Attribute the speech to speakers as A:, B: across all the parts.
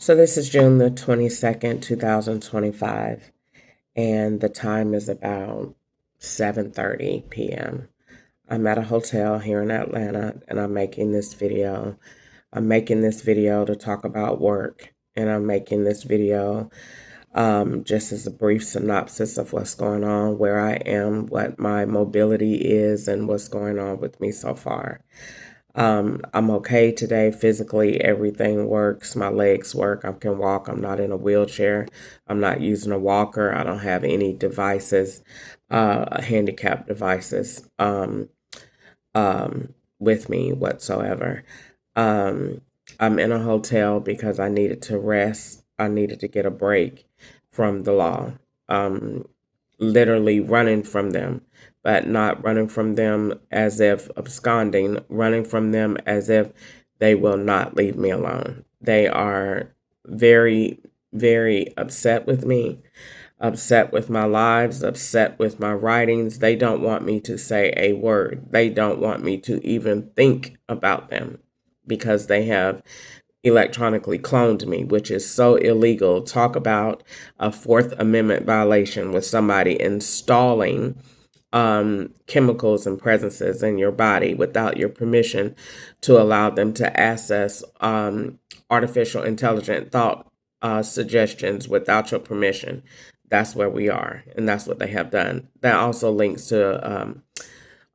A: So this is June the 22nd, 2025, and the time is about 7:30 p.m. I'm at a hotel here in Atlanta and I'm making this video. I'm making this video to talk about work, and I'm making this video just as a brief synopsis of what's going on, where I am, what my mobility is, and what's going on with me so far. I'm okay today. Physically, everything works. My legs work. I can walk. I'm not in a wheelchair. I'm not using a walker. I don't have any devices, handicap devices, with me whatsoever. Um, I'm in a hotel because I needed to rest. I needed to get a break from the law. Um, Literally running from them, but not running from them as if absconding, running from them as if they will not leave me alone. They are very, very upset with me, upset with my lives, upset with my writings. They don't want me to say a word. They don't want me to even think about them because they have electronically cloned me, which is so illegal. Talk about a Fourth Amendment violation with somebody installing chemicals and presences in your body without your permission to allow them to access artificial intelligent thought suggestions without your permission. That's where we are, and that's what they have done. That also links to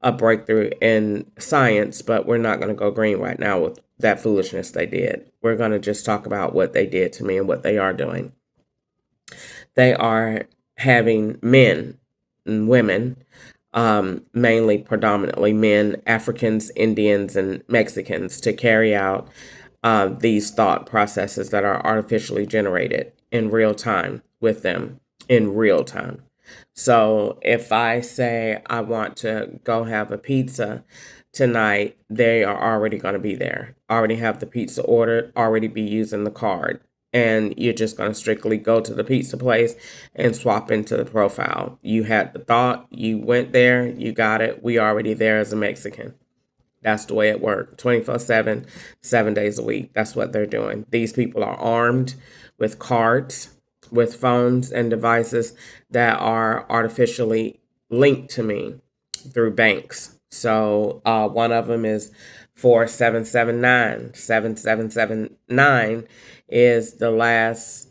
A: a breakthrough in science, but we're not going to go green right now with that foolishness they did. We're going to just talk about what they did to me and what they are doing. They are having men and women, mainly predominantly men, Africans, Indians, and Mexicans, to carry out these thought processes that are artificially generated in real time with them in real time. So if I say I want to go have a pizza tonight, they are already going to be there, already have the pizza ordered, already be using the card. And you're just going to strictly go to the pizza place and swap into the profile. You had the thought, you went there, you got it. We already there as a Mexican. That's the way it works. 24/7, 7 days a week. That's what they're doing. These people are armed with cards, with phones and devices that are artificially linked to me through banks. So one of them is 4779. 7779 is the last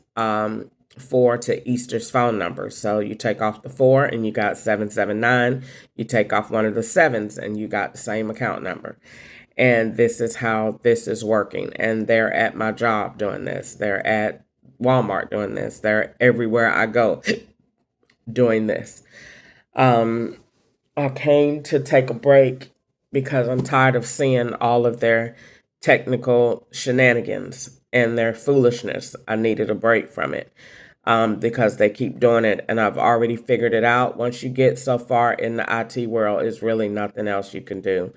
A: four to Easter's phone number. So you take off the four and you got 779. You take off one of the sevens and you got the same account number. And this is how this is working. And they're at my job doing this. They're at Walmart doing this. They're everywhere I go doing this. I came to take a break because I'm tired of seeing all of their technical shenanigans and their foolishness. I needed a break from it because they keep doing it, and I've already figured it out. Once you get so far in the IT world, it's really nothing else you can do.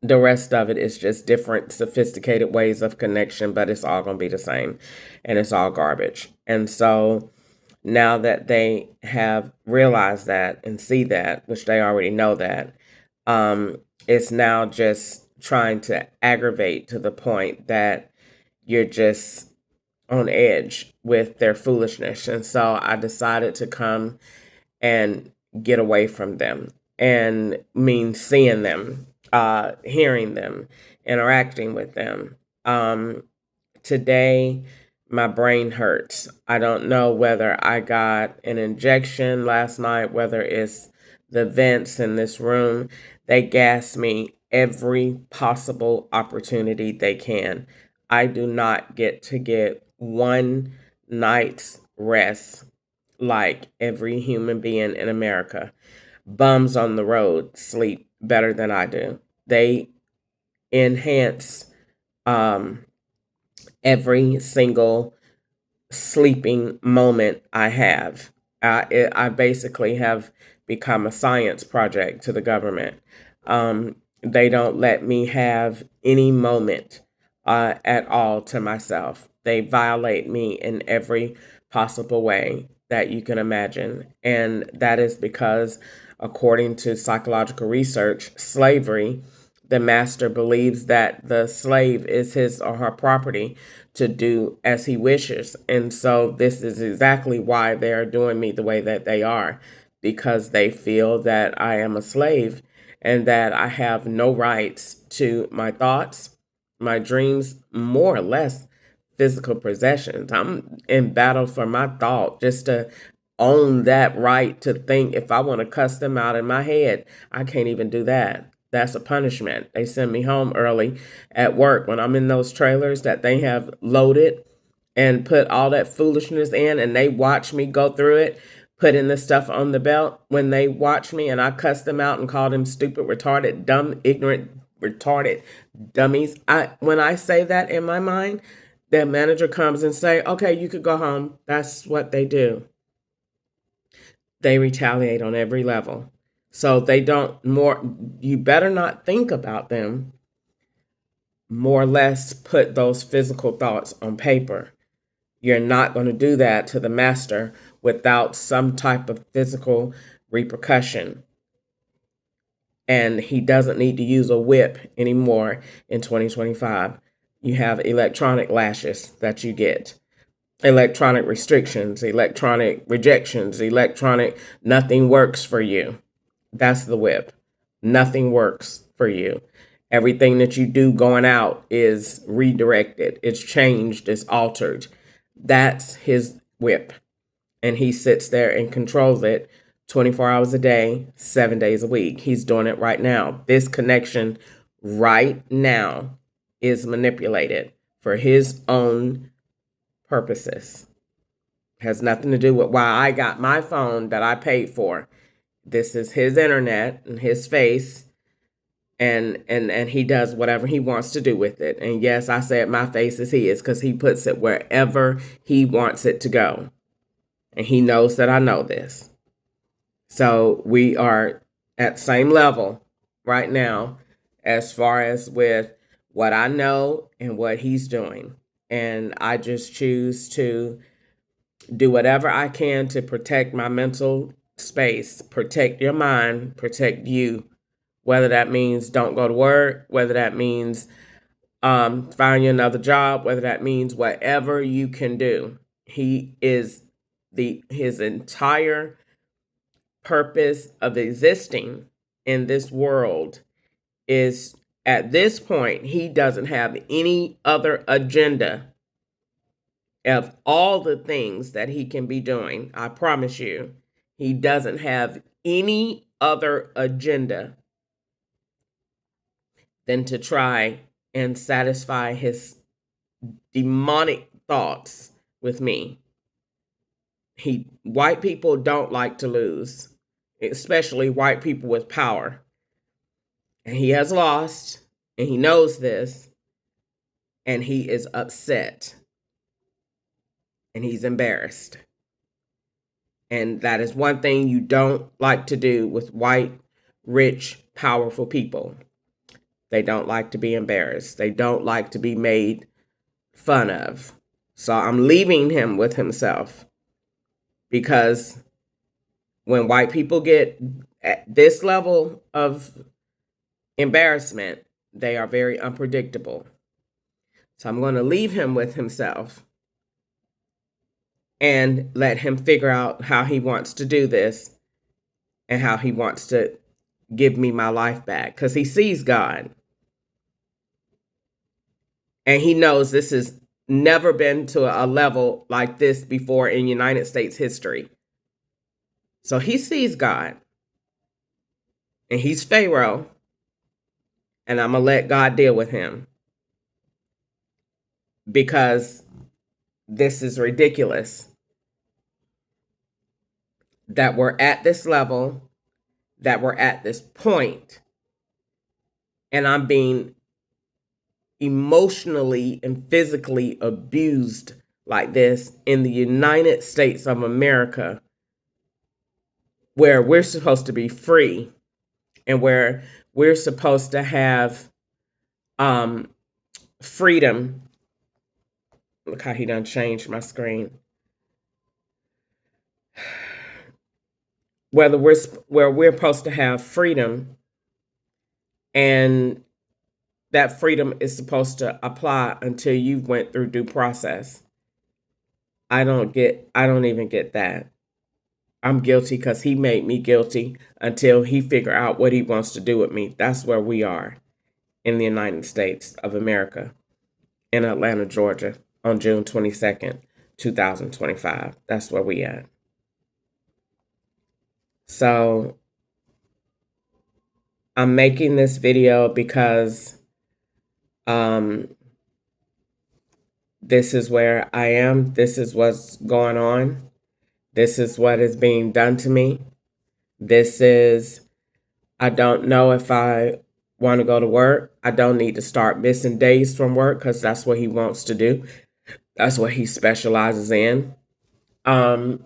A: The rest of it is just different, sophisticated ways of connection, but it's all going to be the same, and it's all garbage. And so now that they have realized that and see that, which they already know that, it's now just trying to aggravate to the point that you're just on edge with their foolishness. And so I decided to come and get away from them, and mean seeing them, hearing them, interacting with them. Today, my brain hurts. I don't know whether I got an injection last night, whether it's the vents in this room. They gas me every possible opportunity they can. I do not get to get one night's rest like every human being in America. Bums on the road sleep better than I do. They enhance um, every single sleeping moment I have. I basically have become a science project to the government. They don't let me have any moment at all to myself. They violate me in every possible way that you can imagine. And that is because, according to psychological research, slavery, the master believes that the slave is his or her property to do as he wishes. And so this is exactly why they are doing me the way that they are, because they feel that I am a slave and that I have no rights to my thoughts, my dreams, more or less physical possessions. I'm in battle for my thought, just to own that right to think. If I want to cuss them out in my head, I can't even do that. That's a punishment. They send me home early at work when I'm in those trailers that they have loaded and put all that foolishness in, and they watch me go through it, putting the stuff on the belt. When they watch me and I cuss them out and call them stupid, retarded, dumb, ignorant, retarded dummies. When I say that in my mind, the manager comes and say, okay, you could go home. That's what they do. They retaliate on every level. So they don't more, you better not think about them, more or less put those physical thoughts on paper. You're not going to do that to the master without some type of physical repercussion. And he doesn't need to use a whip anymore in 2025. You have electronic lashes that you get, electronic restrictions, electronic rejections, electronic nothing works for you. That's the whip. Nothing works for you. Everything that you do going out is redirected, it's changed, it's altered. That's his whip. And he sits there and controls it 24 hours a day, 7 days a week. He's doing it right now. This connection right now is manipulated for his own purposes. Has nothing to do with why I got my phone that I paid for. This is his internet and his face, and he does whatever he wants to do with it. And yes, I said my face is his because he puts it wherever he wants it to go. And he knows that I know this. So we are at same level right now as far as with what I know and what he's doing. And I just choose to do whatever I can to protect my mental space, protect your mind, protect you. Whether that means don't go to work, whether that means find you another job, whether that means whatever you can do. He is his entire purpose of existing in this world is, at this point, he doesn't have any other agenda of all the things that he can be doing. I promise you, he doesn't have any other agenda than to try and satisfy his demonic thoughts with me. White people don't like to lose, especially white people with power. And he has lost, and he knows this, and he is upset, and he's embarrassed. And that is one thing you don't like to do with white, rich, powerful people. They don't like to be embarrassed. They don't like to be made fun of. So I'm leaving him with himself, because when white people get at this level of embarrassment, they are very unpredictable. So I'm going to leave him with himself and let him figure out how he wants to do this and how he wants to give me my life back, because he sees God. And he knows this has never been to a level like this before in United States history. So he sees God, and he's Pharaoh, and I'm going to let God deal with him, because this is ridiculous that we're at this level, that we're at this point, and I'm being emotionally and physically abused like this in the United States of America, where we're supposed to be free and where we're supposed to have freedom. Look how he done changed my screen. Where we're supposed to have freedom and that freedom is supposed to apply until you went through due process. I don't even get that. I'm guilty because he made me guilty until he figure out what he wants to do with me. That's where we are in the United States of America, in Atlanta, Georgia, on June 22nd, 2025. That's where we at. So I'm making this video because this is where I am. This is what's going on. This is what is being done to me. I don't know if I want to go to work. I don't need to start missing days from work because that's what he wants to do. That's what he specializes in. I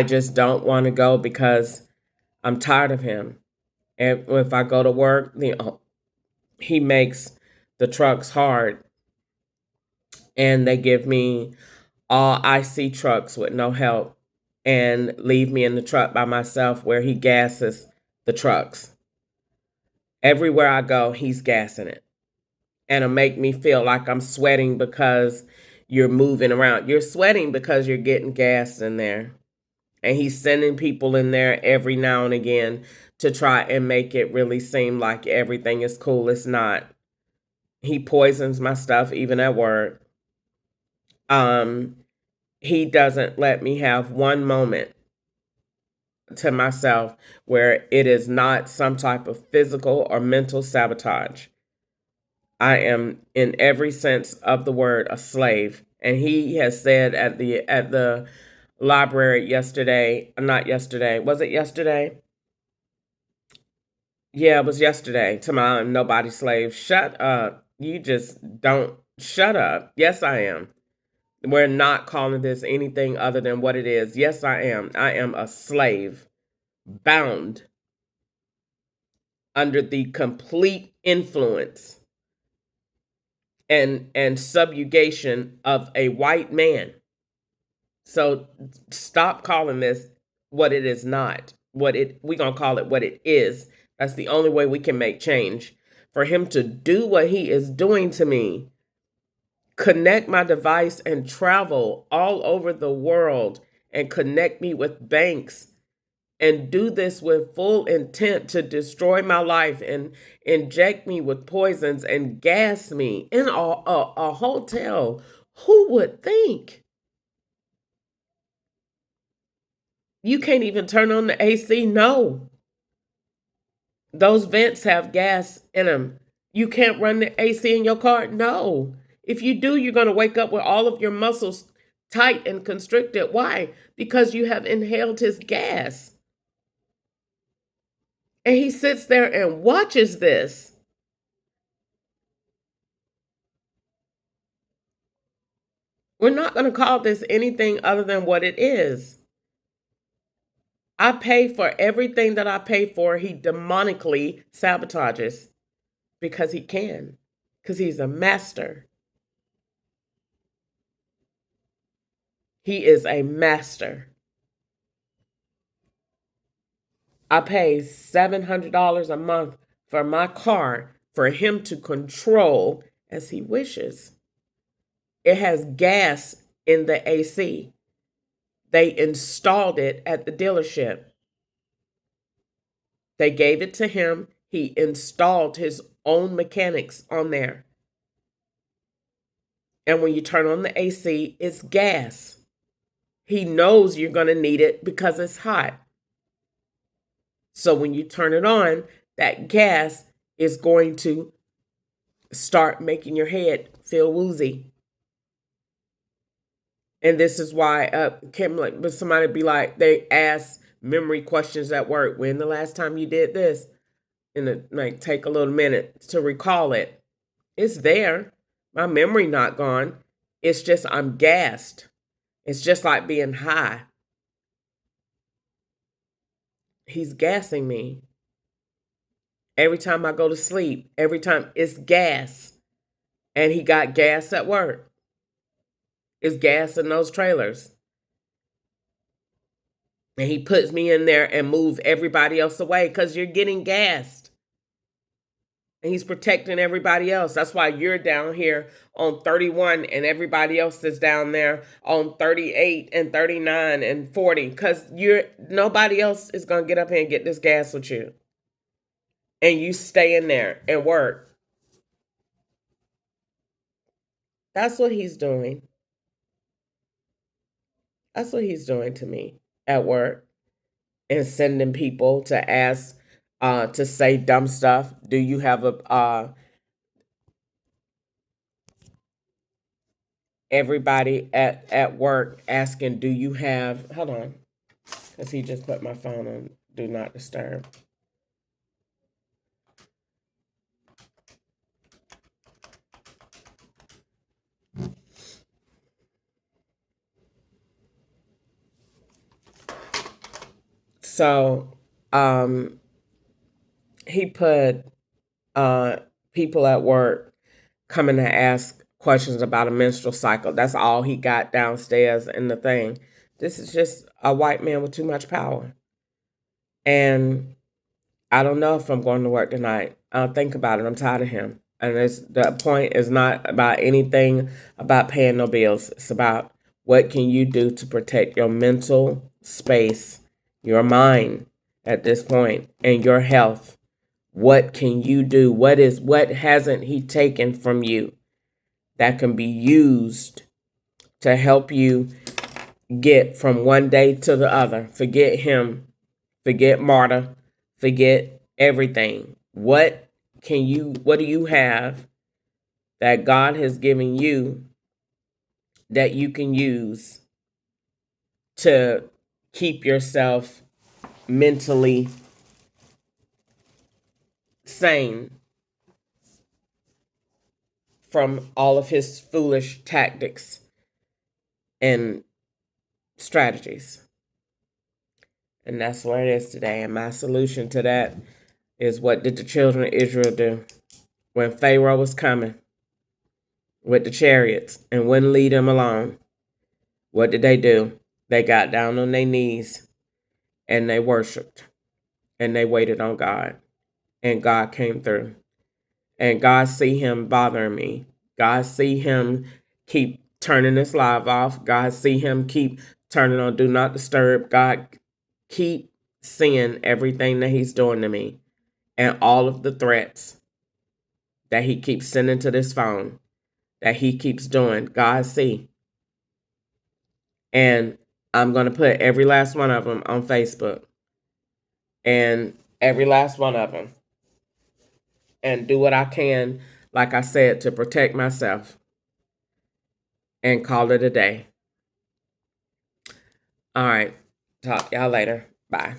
A: just don't want to go because I'm tired of him. And if I go to work, he makes the trucks hard, and they give me all IC trucks with no help and leave me in the truck by myself where he gasses the trucks. Everywhere I go, he's gassing it. And it'll make me feel like I'm sweating because you're moving around. You're sweating because you're getting gas in there. And he's sending people in there every now and again to try and make it really seem like everything is cool. It's not. He poisons my stuff even at work. He doesn't let me have one moment to myself where it is not some type of physical or mental sabotage. I am, in every sense of the word, a slave. And he has said at the library yesterday, not yesterday, was it yesterday? Yeah, it was yesterday. To my nobody slave. Shut up. You just don't shut up. Yes, I am. We're not calling this anything other than what it is. Yes, I am. I am a slave, bound under the complete influence and subjugation of a white man. So stop calling this what it is not. We're going to call it what it is. That's the only way we can make change. For him to do what he is doing to me, connect my device and travel all over the world and connect me with banks and do this with full intent to destroy my life and inject me with poisons and gas me in a hotel. Who would think? You can't even turn on the AC. No. Those vents have gas in them. You can't run the AC in your car. No. If you do, you're going to wake up with all of your muscles tight and constricted. Why? Because you have inhaled his gas. And he sits there and watches this. We're not going to call this anything other than what it is. I pay for everything that I pay for. He demonically sabotages because he can, because he's a master. He is a master. I pay $700 a month for my car for him to control as he wishes. It has gas in the AC. They installed it at the dealership. They gave it to him. He installed his own mechanics on there. And when you turn on the AC, it's gas. He knows you're going to need it because it's hot. So when you turn it on, that gas is going to start making your head feel woozy. And this is why but somebody be like, they ask memory questions at work. When the last time you did this? And it might take a little minute to recall it. It's there. My memory not gone. It's just I'm gassed. It's just like being high. He's gassing me. Every time I go to sleep, every time it's gas. And he got gas at work. It's gas in those trailers. And he puts me in there and moves everybody else away because you're getting gassed. And he's protecting everybody else. That's why you're down here on 31 and everybody else is down there on 38 and 39 and 40. Because nobody else is gonna get up here and get this gas with you. And you stay in there and work. That's what he's doing. That's what he's doing to me at work. And sending people to ask to say dumb stuff. Do you have a everybody at work asking, do you have, hold on, because he just put my phone on do not disturb. So he put people at work coming to ask questions about a menstrual cycle. That's all he got downstairs in the thing. This is just a white man with too much power. And I don't know if I'm going to work tonight. I'll think about it. I'm tired of him. And the point is not about anything about paying no bills. It's about what can you do to protect your mental space, your mind at this point, and your health. What can you do? What hasn't he taken from you that can be used to help you get from one day to the other? Forget him. Forget Marta. Forget everything. What do you have that God has given you that you can use to keep yourself mentally sane from all of his foolish tactics and strategies? And that's where it is today. And my solution to that is, what did the children of Israel do when Pharaoh was coming with the chariots and wouldn't lead them along? What did they do? They got down on their knees and they worshiped and they waited on God. And God came through. And God see him bothering me. God see him keep turning this live off. God see him keep turning on do not disturb. God keep seeing everything that he's doing to me and all of the threats that he keeps sending to this phone, that he keeps doing. God see. And I'm going to put every last one of them on Facebook. And every last one of them. And do what I can, like I said, to protect myself. And call it a day. All right. Talk y'all later. Bye.